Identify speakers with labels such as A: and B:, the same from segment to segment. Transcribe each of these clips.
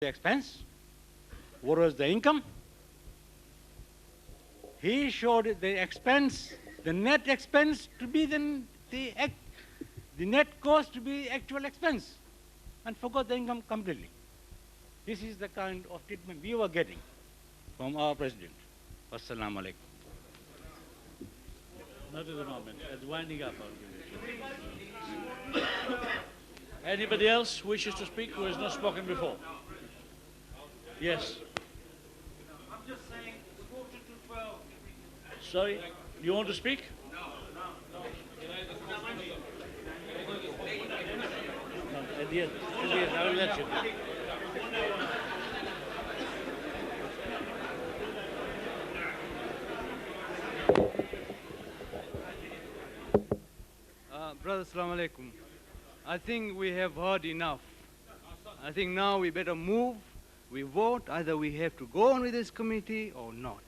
A: the expense, what was the income. He showed the expense, the net expense to be the net cost to be actual expense, and forgot the income completely. This is the kind of treatment we were getting from our president. Wassalamu alaikum.
B: Not at the moment. It's winding up. Anybody else wishes to speak who has not spoken before? Yes.
C: I'm just saying, quarter to 12.
B: Sorry, you want to speak?
C: No.
B: At the end, I will let you.
D: Brother, Assalamu alaikum. I think we have heard enough. I think now we better move. We vote. Either we have to go on with this committee or not.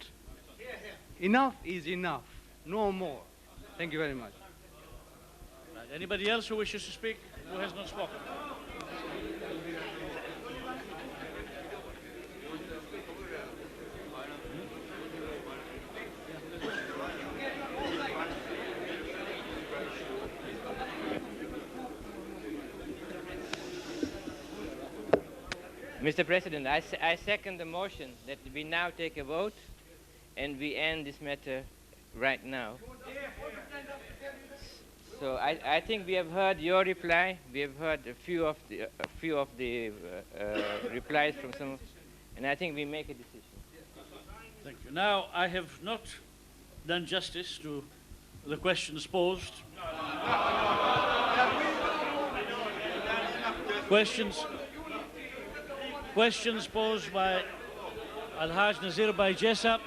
D: Enough is enough. No more. Thank you very much.
B: Right. Anybody else who wishes to speak who has not spoken?
E: Mr. President, I second the motion that we now take a vote and we end this matter right now. So I think we have heard your reply. We have heard a few of the replies from some, and I think we make a decision.
B: Thank you. Now, I have not done justice to the questions posed. Questions posed by Al-Haj Nazir Bhai Jessa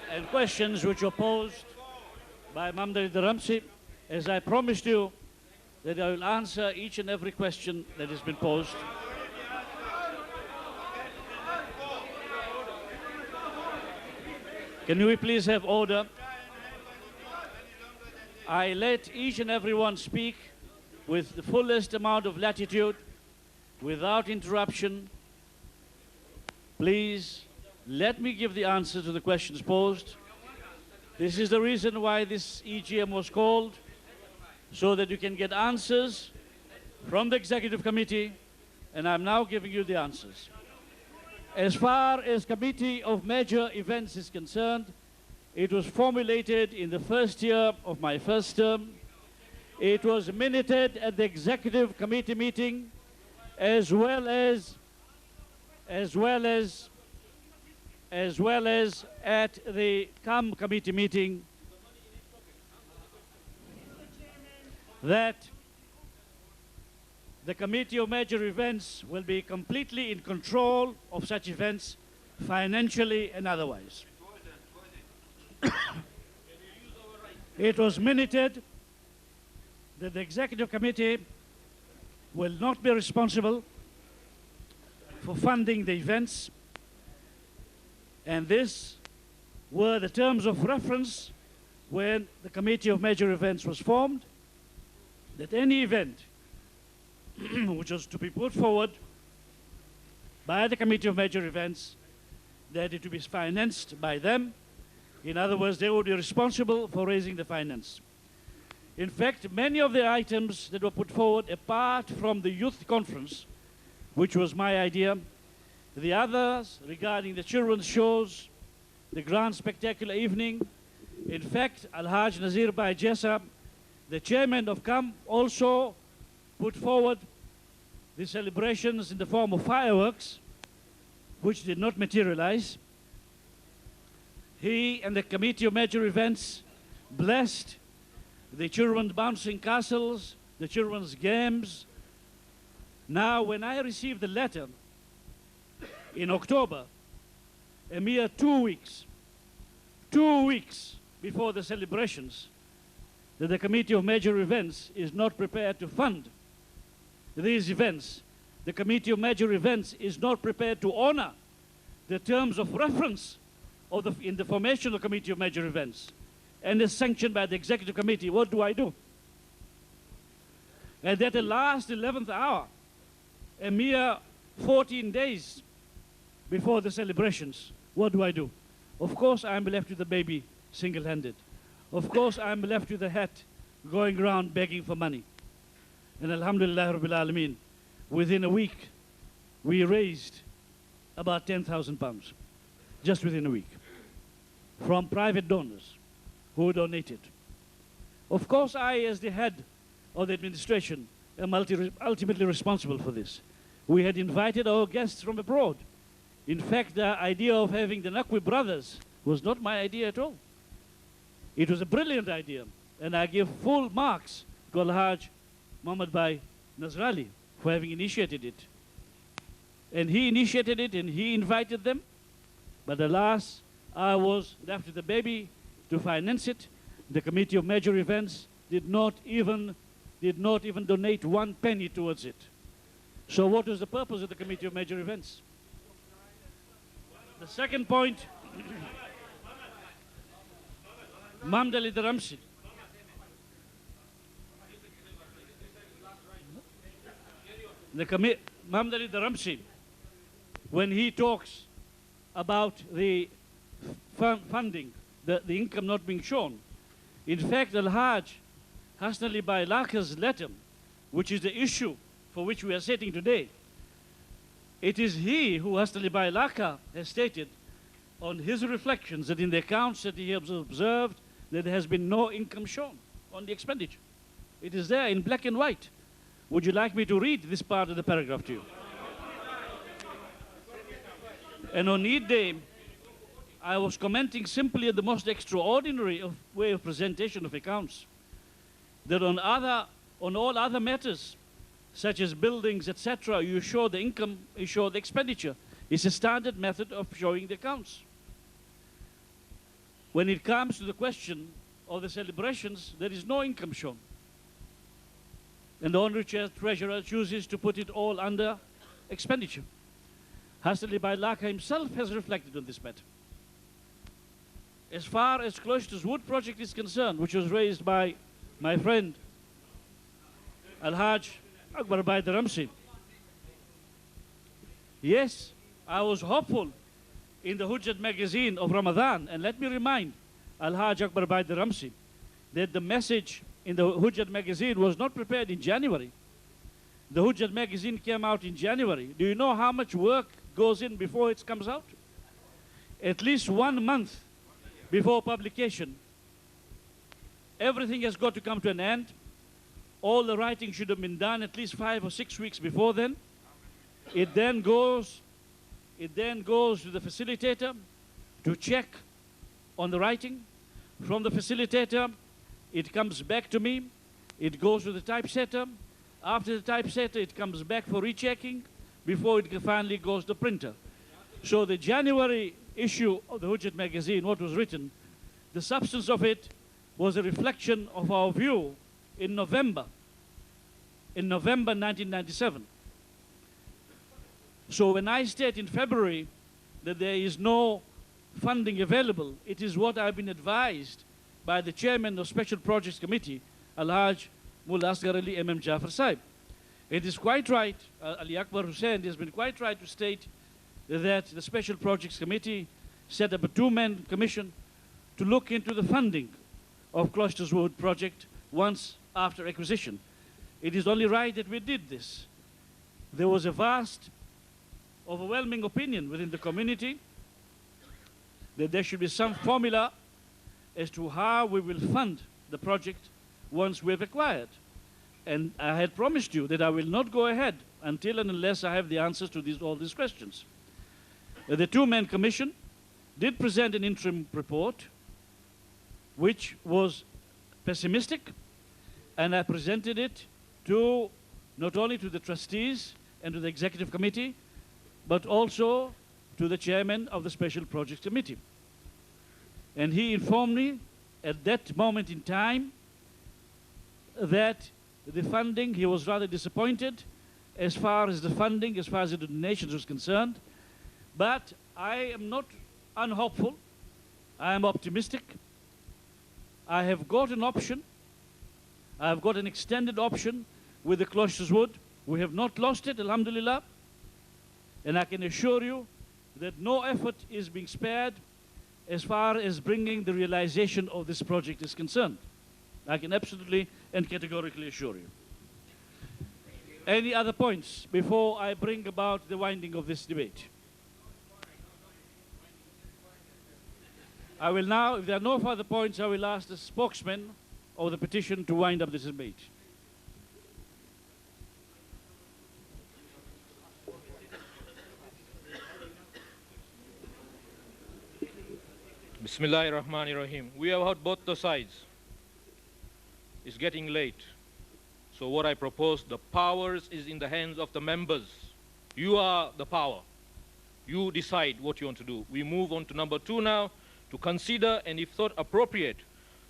B: and questions which were posed by Mamdari Dharamsi. As I promised you that I will answer each and every question that has been posed. Can we please have order? I let each and everyone speak with the fullest amount of latitude, without interruption. Please let me give the answer to the questions posed. This is the reason why this EGM was called, so that you can get answers from the Executive Committee, and I'm now giving you the answers. As far as Committee of Major Events is concerned, it was formulated in the first year of my first term. It was minuted at the Executive Committee meeting, as well as at the CAM committee meeting, that the Committee of Major Events will be completely in control of such events, financially and otherwise. It was minuted that the Executive Committee will not be responsible for funding the events, and this were the terms of reference when the Committee of Major Events was formed, that any event which was to be put forward by the Committee of Major Events, that it would be financed by them. In other words, they would be responsible for raising the finance. In fact, many of the items that were put forward, apart from the youth conference, which was my idea, the others regarding the children's shows, the grand spectacular evening, in fact, Al-Haj Nazir Bhai Jessa, the chairman of CAM, also put forward the celebrations in the form of fireworks, which did not materialize. He and the Committee of Major Events blessed the children's bouncing castles, the children's games. Now, when I received the letter in October, a mere 2 weeks before the celebrations, that the Committee of Major Events is not prepared to fund these events, the Committee of Major Events is not prepared to honor the terms of reference in the formation of the Committee of Major Events, and is sanctioned by the Executive Committee, what do I do? And at the last 11th hour, a mere 14 days before the celebrations, what do? Of course, I'm left with the baby single-handed. Of course, I'm left with the hat going around begging for money. And Alhamdulillah Rabbil Alameen, within a week, we raised about 10,000 pounds, just within a week, from private donors who donated. Of course, I, as the head of the administration, am ultimately responsible for this. We had invited our guests from abroad. In fact, the idea of having the Naqvi brothers was not my idea at all. It was a brilliant idea, and I give full marks to Al-Hajj Muhammad Bhai Nazrali for having initiated it. And he initiated it, and he invited them. But alas, I was left with the baby to finance it. The Committee of Major Events did not even donate 1 penny towards it. So what was the purpose of the Committee of Major Events? The second point, Mamdali Dharamsi. Mamdali Dharamsi, when he talks about the funding, the income not being shown, in fact, Al-Hajj Hassan Ali Bhai Laka's letter, which is the issue for which we are sitting today, it is he who, Hassan Ali Bhai Laka, has stated on his reflections that in the accounts that he has observed that there has been no income shown on the expenditure. It is there in black and white. Would you like me to read this part of the paragraph to you? And on Eid Day, I was commenting simply on the most extraordinary way of presentation of accounts. That on all other matters, such as buildings, etc., you show the income, you show the expenditure. It's a standard method of showing the accounts. When it comes to the question of the celebrations, there is no income shown. And the Honorary Treasurer chooses to put it all under expenditure. Hassan Ali Bhai Laka himself has reflected on this matter. As far as Cloisters Wood project is concerned, which was raised by my friend Al-Hajj Akbar Bhai Dharamsi, yes, I was hopeful in the Hujjat magazine of Ramadan, and let me remind Al-Hajj Akbar Bhai Dharamsi that the message in the Hujjat magazine was not prepared in January. The Hujjat magazine came out in January. Do you know how much work goes in before it comes out? At least 1 month before publication. Everything has got to come to an end. All the writing should have been done at least 5 or 6 weeks before then. It then goes to the facilitator to check on the writing. From the facilitator, it comes back to me. It goes to the typesetter. After the typesetter, it comes back for rechecking before it finally goes to the printer. So the January issue of the Hujjat magazine, what was written, the substance of it was a reflection of our view in November 1997. So when I state in February that there is no funding available, it is what I've been advised by the chairman of Special Projects Committee, Al-Hajj Mullah Asghar Ali M.M. Jafar Saib. It is quite right, Ali Akbar Hussain has been quite right to state that the Special Projects Committee set up a 2-man commission to look into the funding of Cloisters Wood project once after acquisition. It is only right that we did this. There was a vast, overwhelming opinion within the community that there should be some formula as to how we will fund the project once we've acquired. And I had promised you that I will not go ahead until and unless I have the answers to all these questions. The 2-man commission did present an interim report which was pessimistic, and I presented it to not only to the trustees and to the executive committee, but also to the chairman of the Special Projects Committee. And he informed me at that moment in time that the funding, he was rather disappointed as far as the funding, as far as the donations was concerned. But I am not unhopeful. I am optimistic. I have got an option. I have got an extended option with the Cloisters Wood We have not lost it, alhamdulillah. And I can assure you that no effort is being spared as far as bringing the realization of this project is concerned. I can absolutely and categorically assure you. Any other points before I bring about the winding of this debate? I will now, if there are no further points, I will ask the spokesman of the petition to wind up this debate.
F: Bismillahirrahmanirrahim. We have heard both the sides. It's getting late. So what I propose, the powers is in the hands of the members. You are the power. You decide what you want to do. We move on to number 2 now, to consider and if thought appropriate,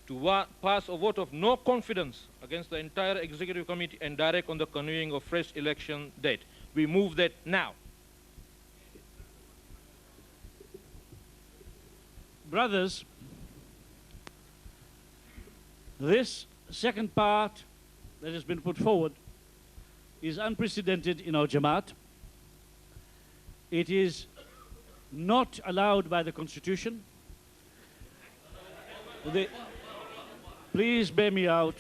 F: to pass a vote of no confidence against the entire executive committee and direct on the convening of fresh election date. We move that now.
B: Brothers, this second part that has been put forward is unprecedented in our Jamaat. It is not allowed by the Constitution. Please bear me out.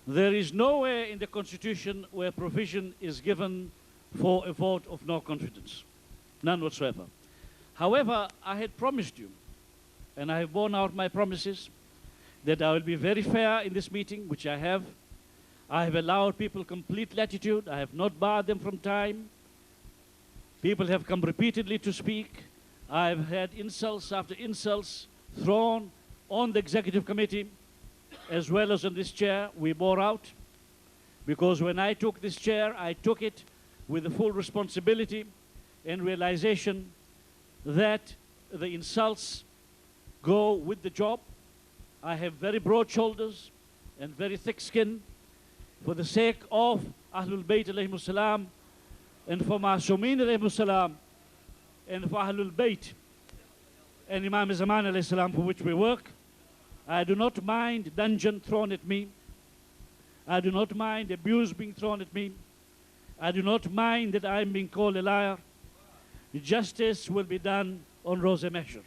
B: There is nowhere in the Constitution where provision is given for a vote of no confidence. None whatsoever. However, I had promised you, and I have borne out my promises, that I will be very fair in this meeting, which I have. I have allowed people complete latitude. I have not barred them from time. People have come repeatedly to speak. I have had insults after insults thrown on the executive committee, as well as on this chair. We bore out, because when I took this chair, I took it with the full responsibility and realization that the insults go with the job. I have very broad shoulders and very thick skin for the sake of Ahlul Bayt alayhimus salam and for Ma'asumin alayhimus salam and for Ahlul Bayt and Imam Zaman alayhi salam, for which we work. I do not mind dungeon thrown at me. I do not mind abuse being thrown at me. I do not mind that I am being called a liar. Justice will be done on rosy measure.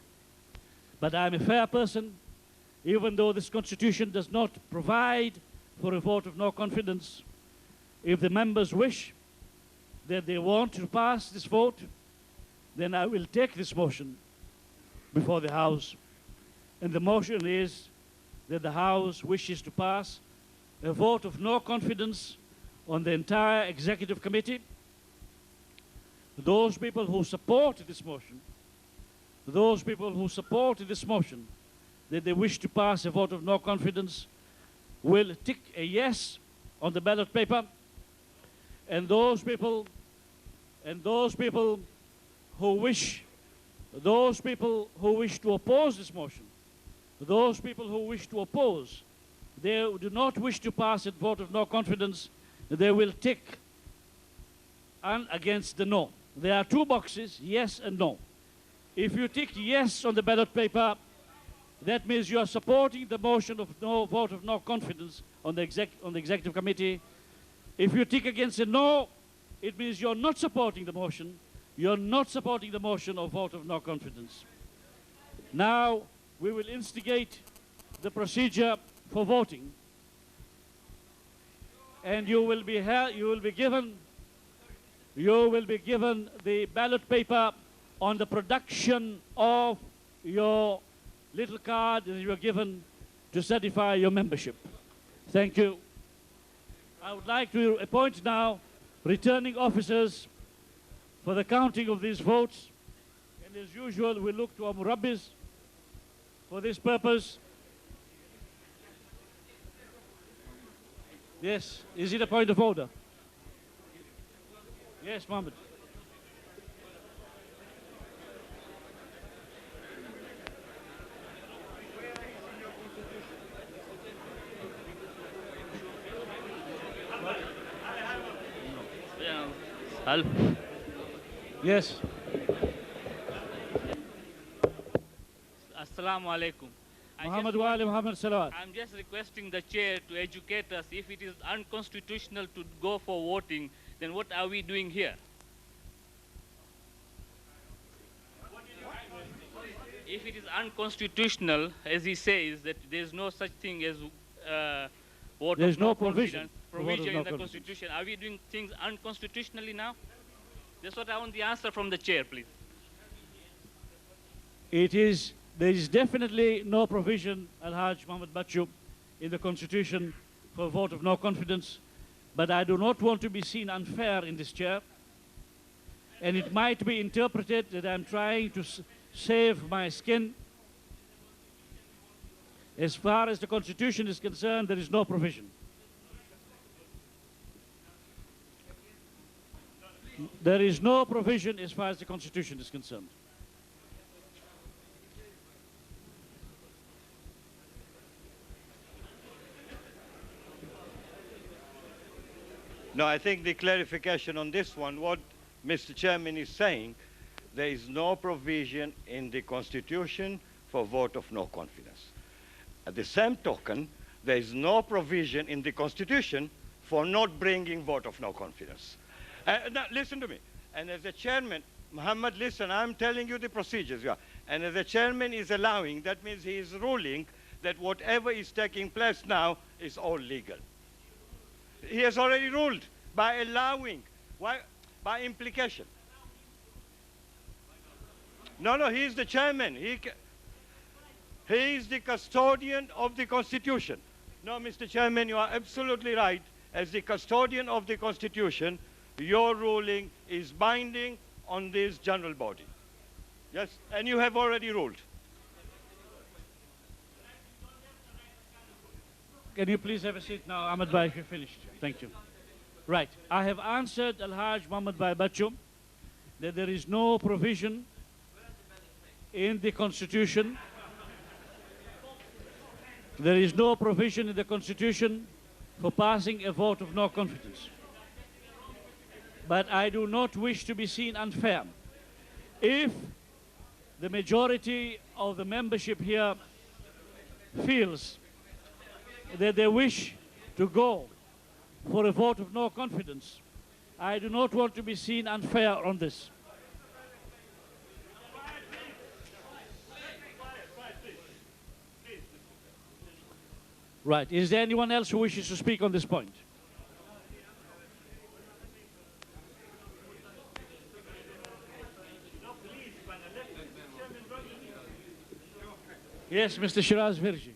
B: But I am a fair person, even though this Constitution does not provide for a vote of no confidence. If the members wish that they want to pass this vote, then I will take this motion before the House. And the motion is that the House wishes to pass a vote of no confidence on the entire Executive Committee. Those people who support this motion, that they wish to pass a vote of no confidence, will tick a yes on the ballot paper. And those people who wish to oppose this motion, they do not wish to pass a vote of no confidence, they will tick against the no. There are 2 boxes, yes and no. If you tick yes on the ballot paper, that means you are supporting the motion of no vote of no confidence on the Executive Committee. If you tick against a no, it means you're not supporting the motion. You're not supporting the motion of vote of no confidence. Now, we will instigate the procedure for voting. And you will be given the ballot paper on the production of your little card that you are given to certify your membership. Thank you. I would like to appoint now returning officers for the counting of these votes. And as usual, we look to our Murabbis for this purpose. Yes, is it a point of order? Yes, Mohammed.
G: Assalamu alaikum.
B: Muhammad Wali Muhammad Salawat.
G: I'm just requesting the chair to educate us. If it is unconstitutional to go for voting, then what are we doing here? If it is unconstitutional, as he says, that there's no such thing as vote
B: There's
G: of
B: no
G: no
B: provision
G: confidence,
B: for vote of
G: provision
B: no
G: in the
B: confidence.
G: Constitution, are we doing things unconstitutionally now? That's what I want the answer from the chair, please.
B: There is definitely no provision, Al-Hajj Muhammad Bachu, in the Constitution for a vote of no confidence, but I do not want to be seen unfair in this chair, and it might be interpreted that I'm trying to save my skin. As far as the Constitution is concerned, there is no provision. There is no provision as far as the Constitution is concerned.
H: No, I think the clarification on this one, what Mr. Chairman is saying, there is no provision in the Constitution for vote of no confidence. At the same token, there is no provision in the Constitution for not bringing vote of no confidence. Now, listen to me. And as the chairman, Muhammad, listen, I'm telling you the procedures. Yeah. And as the chairman is allowing, that means he is ruling that whatever is taking place now is all legal. He has already ruled by allowing, by implication. No, he is the chairman. He is the custodian of the Constitution. No, Mr. Chairman, you are absolutely right. As the custodian of the Constitution, your ruling is binding on this general body. Yes, and you have already ruled.
B: Can you please have a seat now, Ahmed Bhai, if you're finished? Thank you. Right. I have answered Al-Hajj Muhammad Bhai Bachu that there is no provision in the Constitution. There is no provision in the Constitution for passing a vote of no confidence. But I do not wish to be seen unfair. If the majority of the membership here feels that they wish to go for a vote of no confidence, I do not want to be seen unfair on this. Right. Is there anyone else who wishes to speak on this point? Yes, Mr. Shiraz Virji.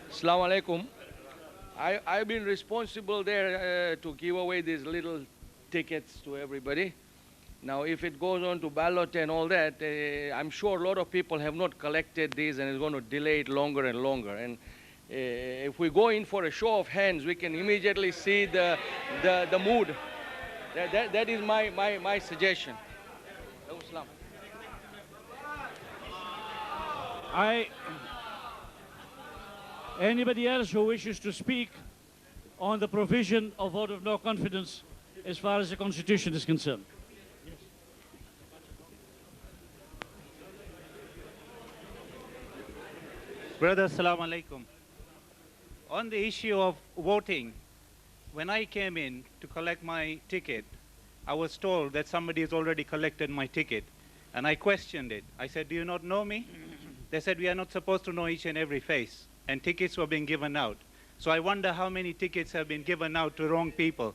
D: Assalamu alaikum. I've been responsible there to give away these little tickets to everybody. Now, if it goes on to ballot and all that, I'm sure a lot of people have not collected these and it's going to delay it longer and longer. And if we go in for a show of hands, we can immediately see the mood. That is my suggestion.
B: Anybody else who wishes to speak on the provision of vote of no confidence as far as the Constitution is concerned? Yes.
C: Brother, Assalamu alaikum. On the issue of voting, when I came in to collect my ticket, I was told that somebody has already collected my ticket. And I questioned it. I said, do you not know me? They said, we are not supposed to know each and every face. And tickets were being given out. So I wonder how many tickets have been given out to wrong people.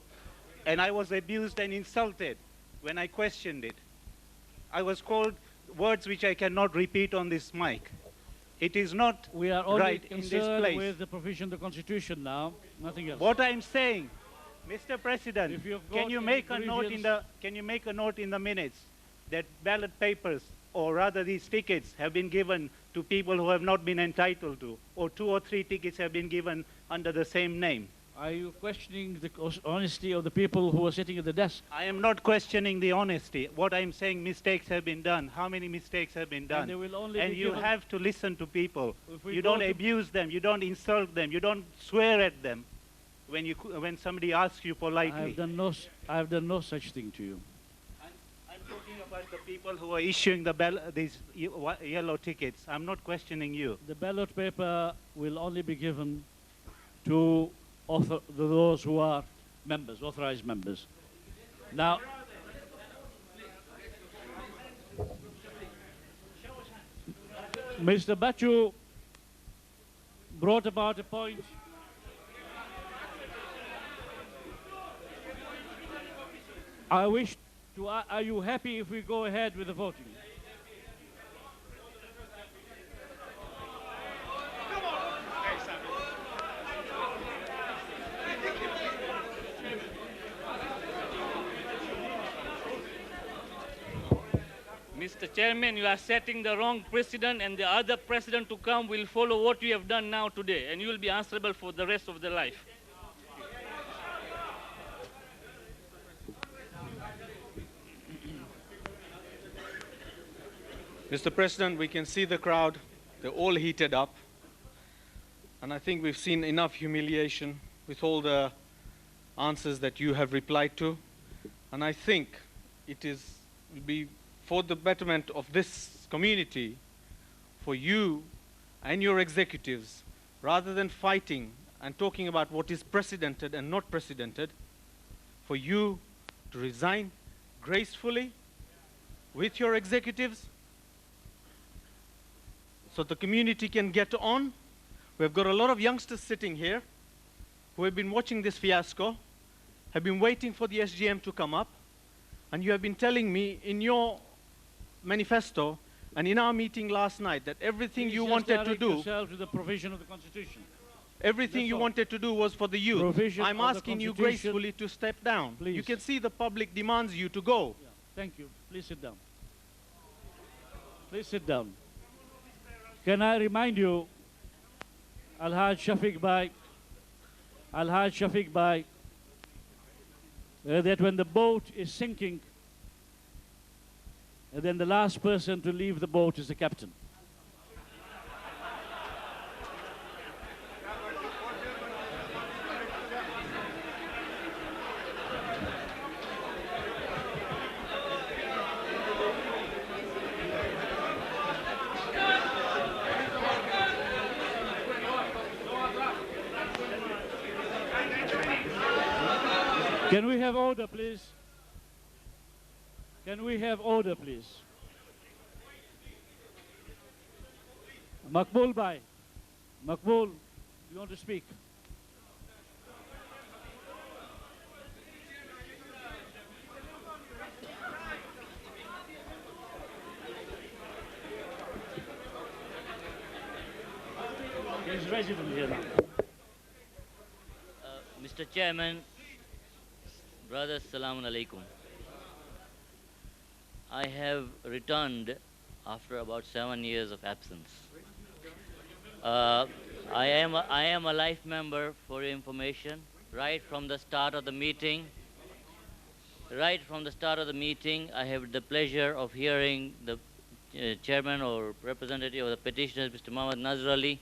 C: And I was abused and insulted when I questioned it. I was called words which I cannot repeat on this mic. It is not
B: We are only
C: right in this
B: concerned
C: place.
B: with the provision of the Constitution now, nothing else.
C: What I'm saying, Mr. President,
B: If you've
C: can
B: got
C: you
B: any
C: make a note in
B: grievance-
C: the minutes that ballot papers, or rather these tickets, have been given to people who have not been entitled to, or 2 or 3 tickets have been given under the same name?
B: Are you questioning the honesty of the people who are sitting at the desk?
C: I am not questioning the honesty. What I'm saying, mistakes have been done. How many mistakes have been done?
B: And they will only
C: And
B: be
C: you
B: given-
C: have to listen to people.
B: If we
C: You
B: go
C: don't
B: to-
C: abuse them. You don't insult them. You don't swear at them when somebody asks you politely.
B: I have done no such thing to you.
C: I'm talking about the people who are issuing these yellow tickets. I'm not questioning you.
B: The ballot paper will only be given to those who are members, authorized members. Now, Mr. Bachu brought about a point. I wish to, are you happy if we go ahead with the voting?
G: Mr. Chairman, you are setting the wrong precedent, and the other president to come will follow what you have done now today, and you will be answerable for the rest of their life.
F: Mr. President, we can see the crowd. They're all heated up. And I think we've seen enough humiliation with all the answers that you have replied to. And I think it will be for the betterment of this community, for you and your executives, rather than fighting and talking about what is precedented and not precedented, for you to resign gracefully with your executives so the community can get on. We've got a lot of youngsters sitting here who have been watching this fiasco, have been waiting for the SGM to come up, and you have been telling me in your manifesto and in our meeting last night that everything you wanted to do,
B: yourself to the provision of the Constitution.
F: everything
B: That's
F: you
B: all.
F: wanted to do was for the youth.
B: Provision
F: I'm
B: of the
F: asking you
B: Constitution.
F: gracefully to step down. You
B: Please.
F: can see the public demands you to go.
B: Yeah, thank you. Please sit down. Please sit down. Can I remind you, Al-Haj Shafiq Bhai, that when the boat is sinking, then the last person to leave the boat is the captain. Can we have order, please? Can we have order, please? Makbul Bhai. Makbul, you want to speak? He's resident here now.
I: Mr. Chairman, brothers, Assalamu alaikum. I have returned after about 7 years of absence. I am a life member, for your information, right from the start of the meeting. Right from the start of the meeting, I have the pleasure of hearing the chairman or representative of the petitioners, Mr. Muhammad Nazr Ali,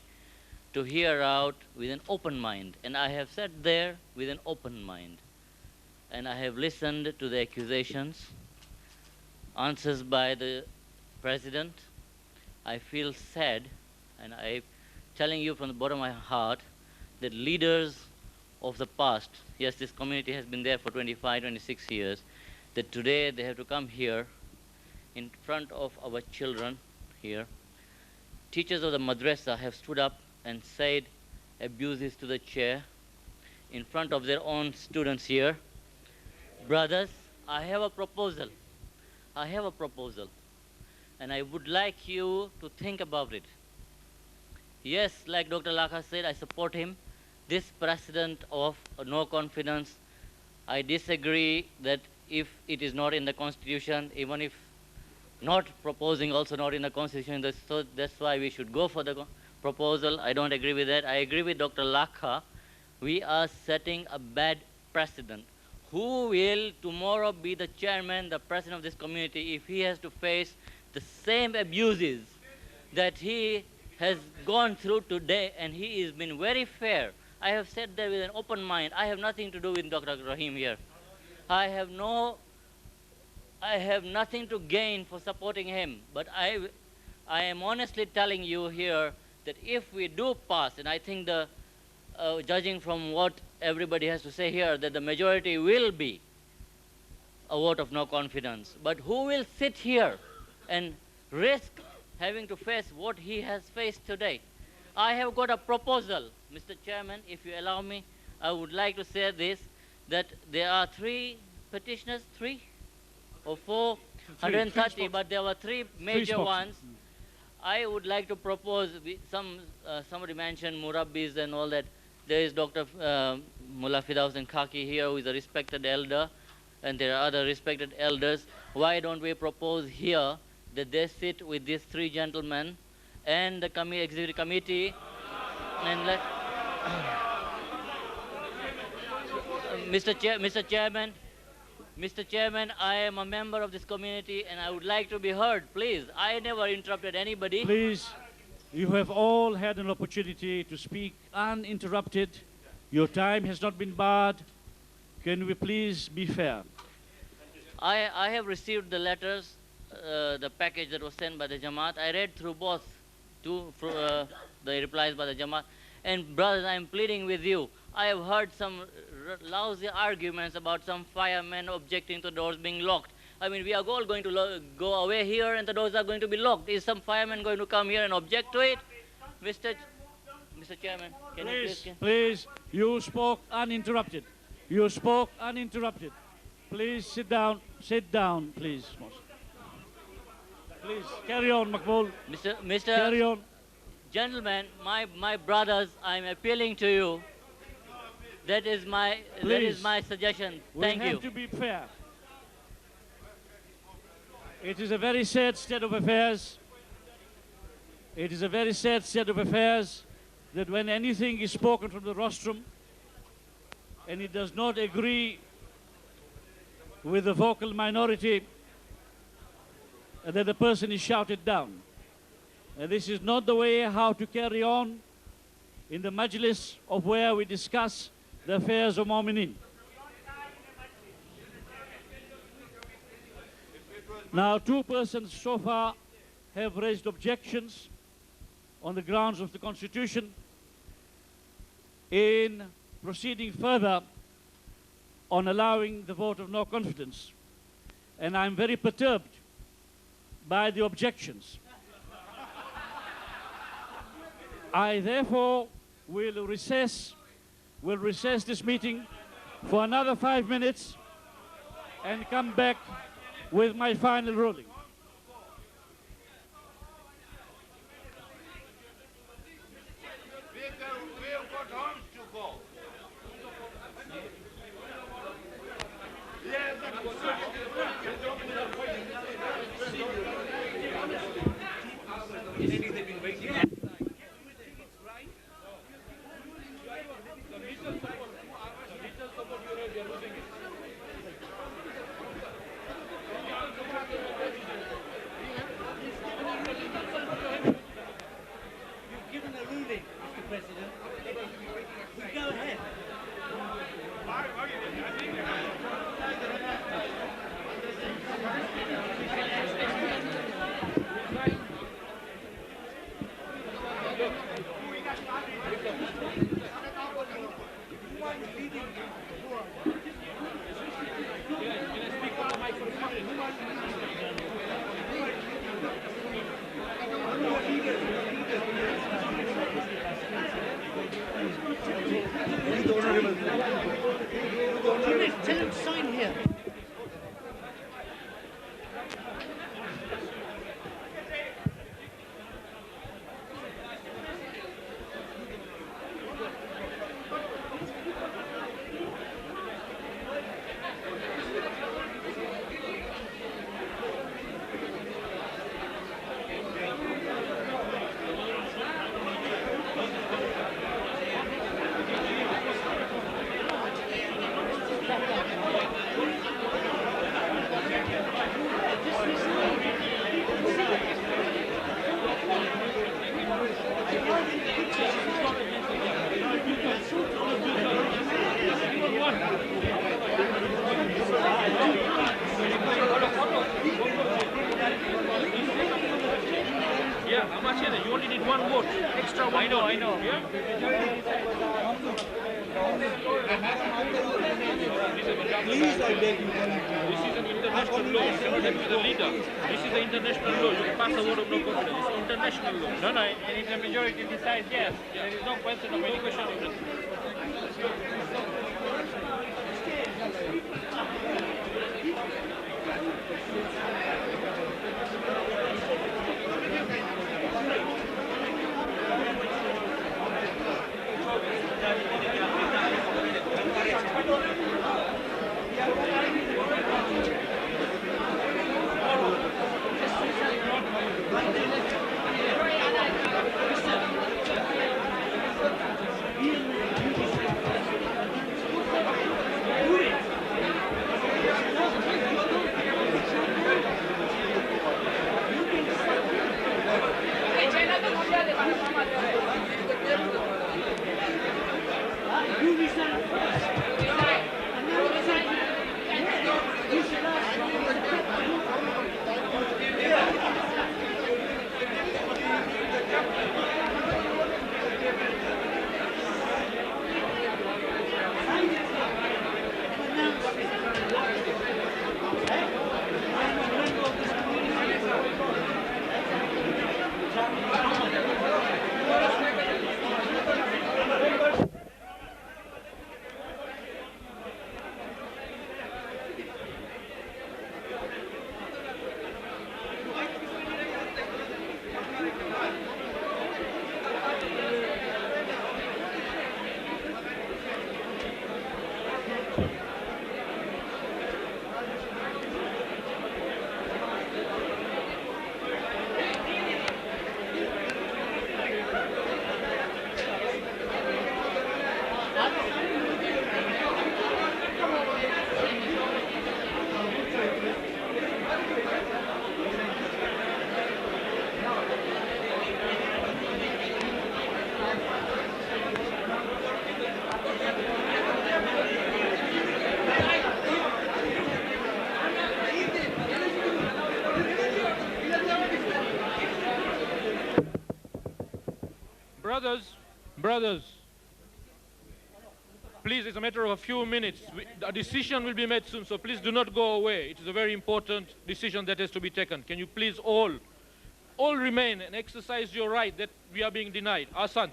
I: to hear out with an open mind. And I have sat there with an open mind. And I have listened to the accusations, answers by the president. I feel sad, and I'm telling you from the bottom of my heart that leaders of the past, yes, this community has been there for 25, 26 years, that today they have to come here in front of our children here. Teachers of the madrasa have stood up and said abuses to the chair in front of their own students here. Brothers, I have a proposal. I have a proposal. And I would like you to think about it. Yes, like Dr. Lakha said, I support him. This precedent of no confidence, I disagree that if it is not in the Constitution, even if not proposing also not in the Constitution, so that's why we should go for the proposal. I don't agree with that. I agree with Dr. Lakha we are setting a bad precedent. Who will tomorrow be the chairman, the president of this community, if he has to face the same abuses that he has gone through today, and he has been very fair. I have said that with an open mind. I have nothing to do with Dr. Rahim here. I have nothing to gain for supporting him, but I am honestly telling you here that if we do pass, and I think judging from what everybody has to say here, that the majority will be a vote of no confidence. But who will sit here and risk having to face what he has faced today? I have got a proposal, Mr. Chairman, if you allow me. I would like to say this, that there are 3 petitioners, 3 or 4, 130, but there were 3 major ones. I would like to propose, somebody mentioned Murabbis and all that. There is Dr. Mullah Firdaus and Khaki here, who is a respected elder, and there are other respected elders. Why don't we propose here that they sit with these 3 gentlemen and the executive committee, and let Mr. Chairman, I am a member of this community and I would like to be heard. Please, I never interrupted anybody.
B: Please, you have all had an opportunity to speak uninterrupted. Your time has not been barred. Can we please be fair?
I: I have received the letters, the package that was sent by the Jamaat. I read through both, the replies by the Jamaat. And brothers, I'm pleading with you. I have heard some lousy arguments about some firemen objecting to doors being locked. I mean, we are all going to go away here and the doors are going to be locked. Is some fireman going to come here and object to it? Mr. Chairman, can you please...
B: Please, you spoke uninterrupted. You spoke uninterrupted. Please sit down. Sit down, please. Please, carry on, Makbul. Carry on.
I: Gentlemen, my brothers, I'm appealing to you. That is my suggestion. Thank you.
B: We have to be fair. It is a very sad state of affairs. It is a very sad state of affairs that when anything is spoken from the rostrum and it does not agree with the vocal minority, that the person is shouted down. And this is not the way how to carry on in the majlis of where we discuss the affairs of Mu'mineen. Now, 2 persons so far have raised objections on the grounds of the Constitution in proceeding further on allowing the vote of no confidence. And I'm very perturbed by the objections. I therefore will recess this meeting for another 5 minutes and come back with my final ruling.
F: vote. Extra one vote.
G: I know.
F: Yeah?
J: Please, I beg you.
F: This is an international law. You cannot have the leader. This is an international law. You can pass a vote of no confidence. It's international law.
G: No, and if the majority decides yes, there is no question of any question of it.
F: Brothers, please, it's a matter of a few minutes. A decision will be made soon, so please do not go away. It is a very important decision that has to be taken. Can you please all remain and exercise your right that we are being denied? Asant.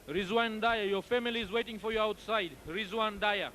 F: Rizwan Daya, your family is waiting for you outside. Rizwan Daya.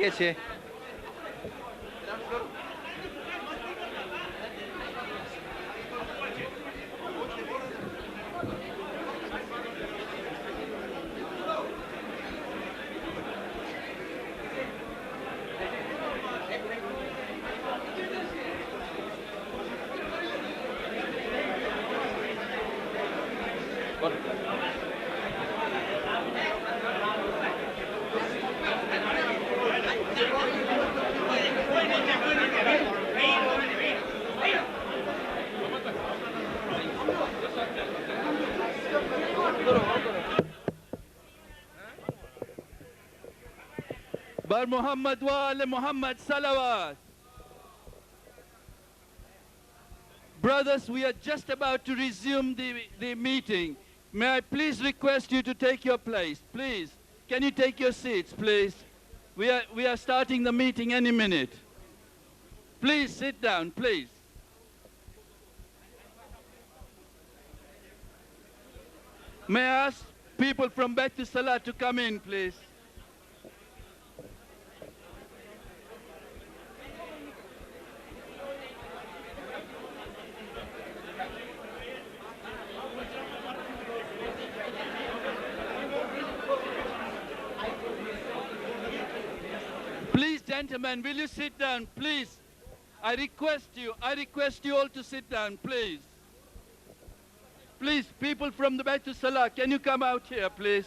K: કે છે?
L: Bar Muhammad wa ali Muhammad salawat. Brothers, we are just about to resume the meeting. May I please request you to take your place, please. Can you take your seats, please? We are starting the meeting any minute. Please sit down, please. May I ask people from Beit Salah to come in, please? Please, gentlemen, will you sit down, please? I request you all to sit down, please. Please, people from the Beit Salah, can you come out here, please?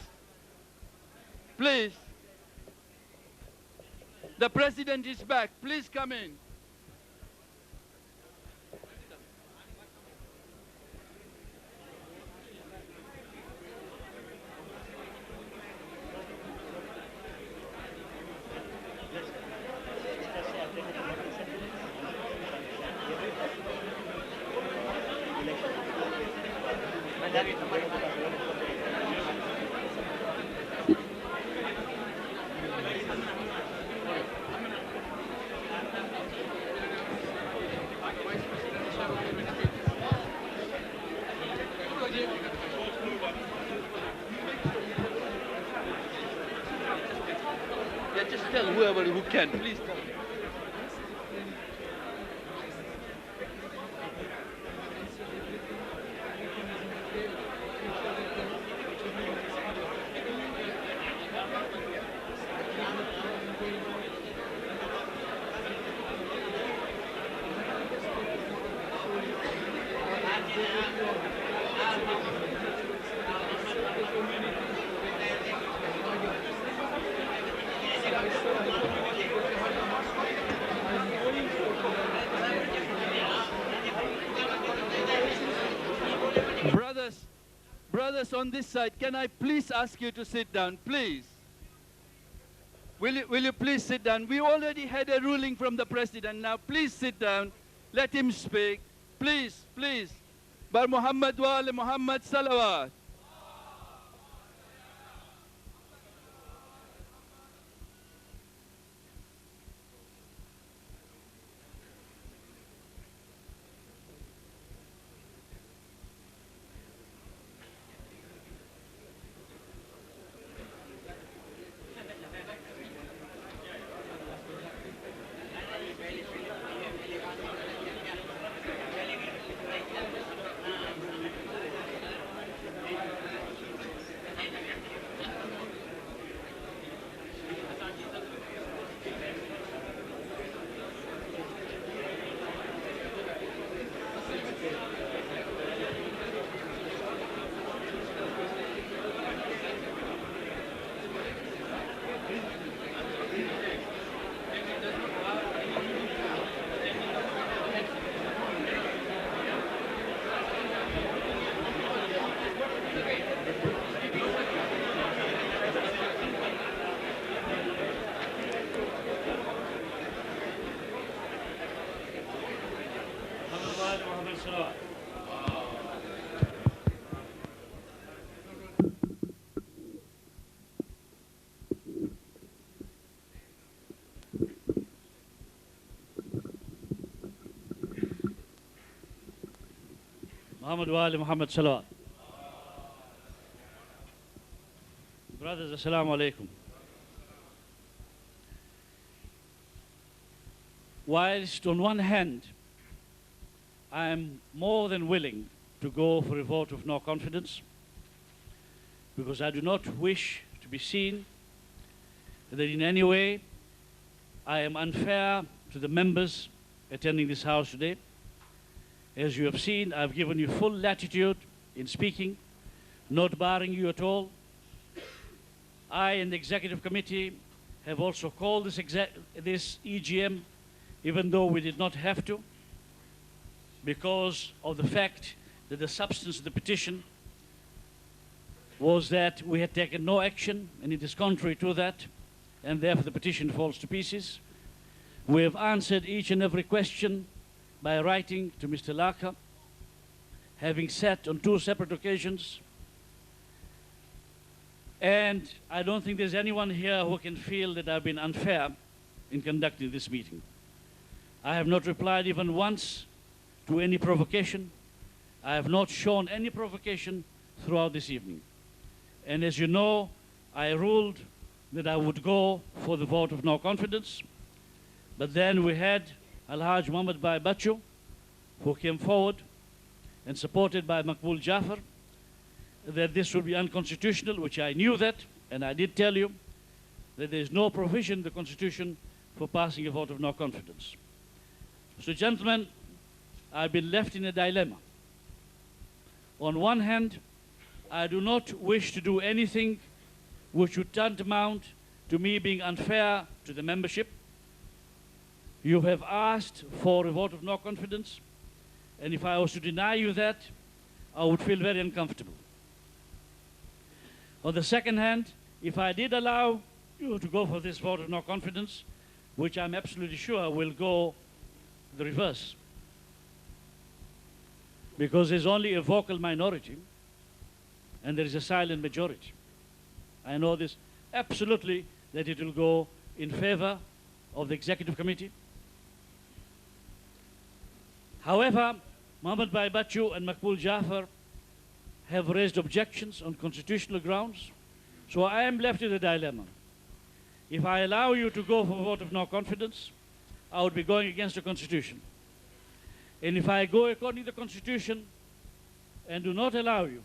L: Please. The president is back. Please come in. Yeah, just tell whoever who can, please tell. Brothers on this side, can I please ask you to sit down, please? Will you please sit down? We already had a ruling from the president. Now please sit down. Let him speak. Please, please. Bar Muhammad wa ali Muhammad salawat.
B: Muhammad wa ali Muhammad salawat. Brothers, assalamu alaikum. whilst on one hand, I am more than willing to go for a vote of no confidence, because I do not wish to be seen that in any way I am unfair to the members attending this House today. As you have seen, I've given you full latitude in speaking, not barring you at all. I and the Executive Committee have also called this EGM, even though we did not have to, because of the fact that the substance of the petition was that we had taken no action, and it is contrary to that, and therefore the petition falls to pieces. We have answered each and every question by writing to Mr. Laka, having sat on 2 separate occasions. And I don't think there's anyone here who can feel that I've been unfair in conducting this meeting. I have not replied even once to any provocation. I have not shown any provocation throughout this evening. And as you know, I ruled that I would go for the vote of no confidence. But then we had Al-Haj Muhammad Bai Bachu, who came forward and supported by Maqbool Jafar, that this would be unconstitutional, which I knew that, and I did tell you that there is no provision in the Constitution for passing a vote of no confidence. So, gentlemen, I've been left in a dilemma. On one hand, I do not wish to do anything which would tantamount to me being unfair to the membership. You have asked for a vote of no confidence, and if I was to deny you that, I would feel very uncomfortable. On the second hand, if I did allow you to go for this vote of no confidence, which I'm absolutely sure will go the reverse, because there's only a vocal minority and there is a silent majority. I know this absolutely, that it will go in favor of the Executive Committee. However, Muhammad Bai Bachu and Maqbool Jafar have raised objections on constitutional grounds, so I am left with a dilemma. If I allow you to go for a vote of no confidence, I would be going against the Constitution. And if I go according to the Constitution and do not allow you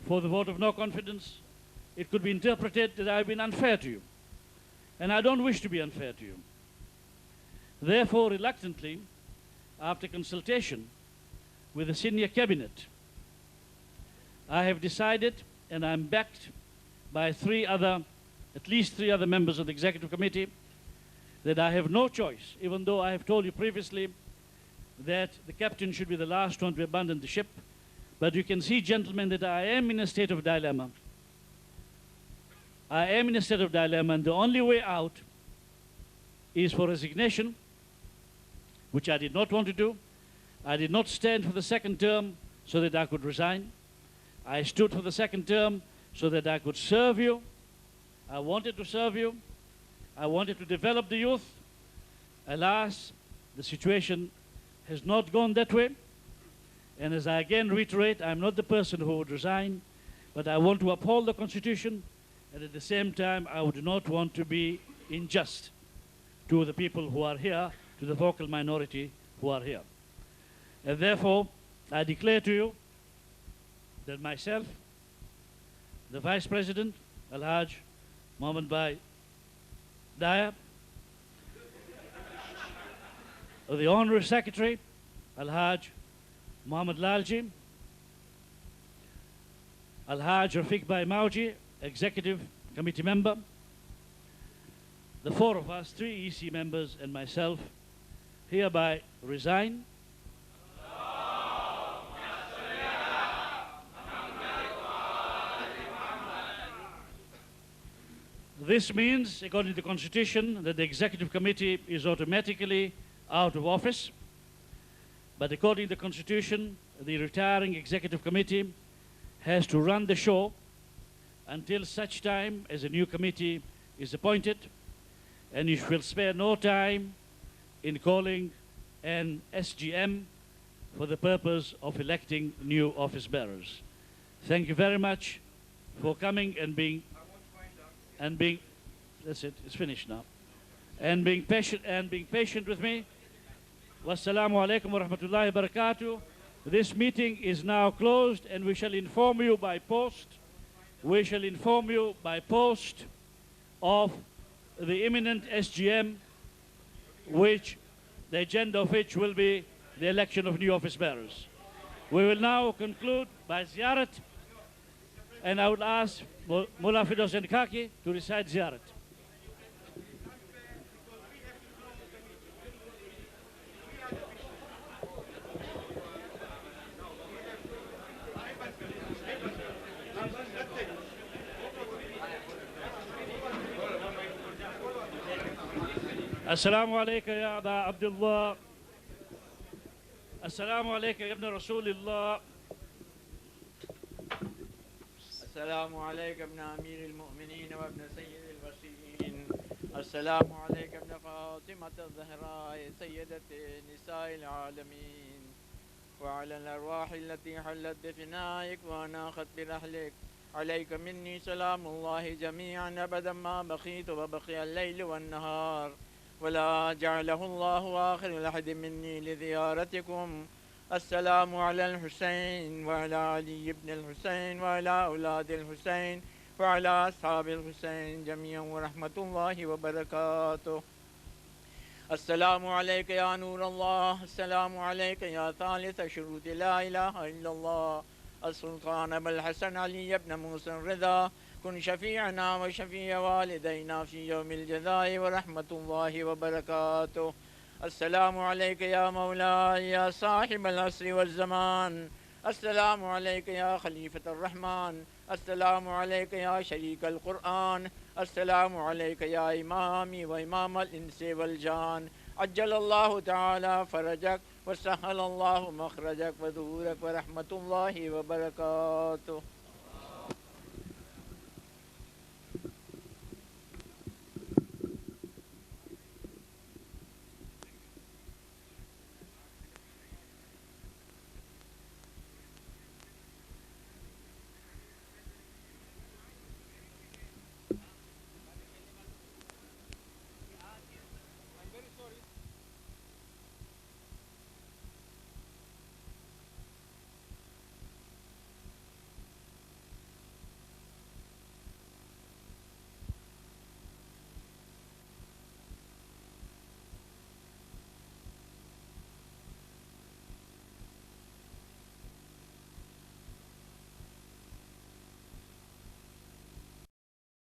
B: for the vote of no confidence, it could be interpreted that I've been unfair to you. And I don't wish to be unfair to you. Therefore, reluctantly, after consultation with the senior cabinet, I have decided, and I'm backed by at least three other members of the Executive Committee, that I have no choice, even though I have told you previously that the captain should be the last one to abandon the ship. But you can see, gentlemen, that I am in a state of dilemma. I am in a state of dilemma, and the only way out is for resignation, which I did not want to do. I did not stand for the second term so that I could resign. I stood for the second term so that I could serve you. I wanted to serve you. I wanted to develop the youth. Alas, the situation has not gone that way. And as I again reiterate, I'm not the person who would resign, but I want to uphold the Constitution, and at the same time, I would not want to be unjust to the people who are here, to the vocal minority who are here. And therefore, I declare to you that myself, the Vice President, Al-Haj Muhammad Bai Daya, the Honorary Secretary, Al-Haj Muhammad Lalji, Al-Haj Rafiq Bai Mauji, Executive Committee member, the four of us, 3 EC members and myself, hereby resign. This means, according to the Constitution, that the Executive Committee is automatically out of office. But according to the Constitution, the retiring Executive Committee has to run the show until such time as a new committee is appointed, and you will spare no time in calling an SGM for the purpose of electing new office bearers. Thank you very much for coming and being, that's it, it's finished now. and being patient with me. Wassalamu alaikum wa rahmatullahi wa barakatuh. This meeting is now closed, and we shall inform you by post. We shall inform you by post of the imminent SGM, which the agenda of which will be the election of new office bearers. We will now conclude by ziyarat, and I would ask Mullah Fidos and Kaki to recite ziyarat. السلام عليك يا أبا عبد الله. السلام عليك يا ابن رسول الله.
K: السلام عليك ابن أمير المؤمنين وابن سيد البشرين. السلام عليك ابن فاطمة الزهراء سيدة نساء العالمين، وعلى الأرواح التي حلت بفنائك وأناخت برحلك. عليك مني سلام الله جميعا أبدا ما بقيت وبقي الليل والنهار، ولا جعله الله آخر لحد مني لزيارتكم. السلام على الحسين وعلى علي بن الحسين وعلى أولاد الحسين وعلى أصحاب الحسين جميعا ورحمة الله وبركاته. السلام عليك يا نور الله. السلام عليك يا ثالث شروط لا إله إلا الله. السلطان أبا الحسن علي بن موسى الرضا، كن شفيعنا وشفيع والدينا في يوم الجزاء ورحمة الله وبركاته. السلام عليك يا مولاي يا صاحب العصر والزمان. السلام عليك يا خليفة الرحمن. السلام عليك يا شريك القرآن. السلام عليك يا إمامي وإمام الإنس والجان. عجل الله تعالى فرجك وسهل الله مخرجك وظهورك ورحمة الله وبركاته.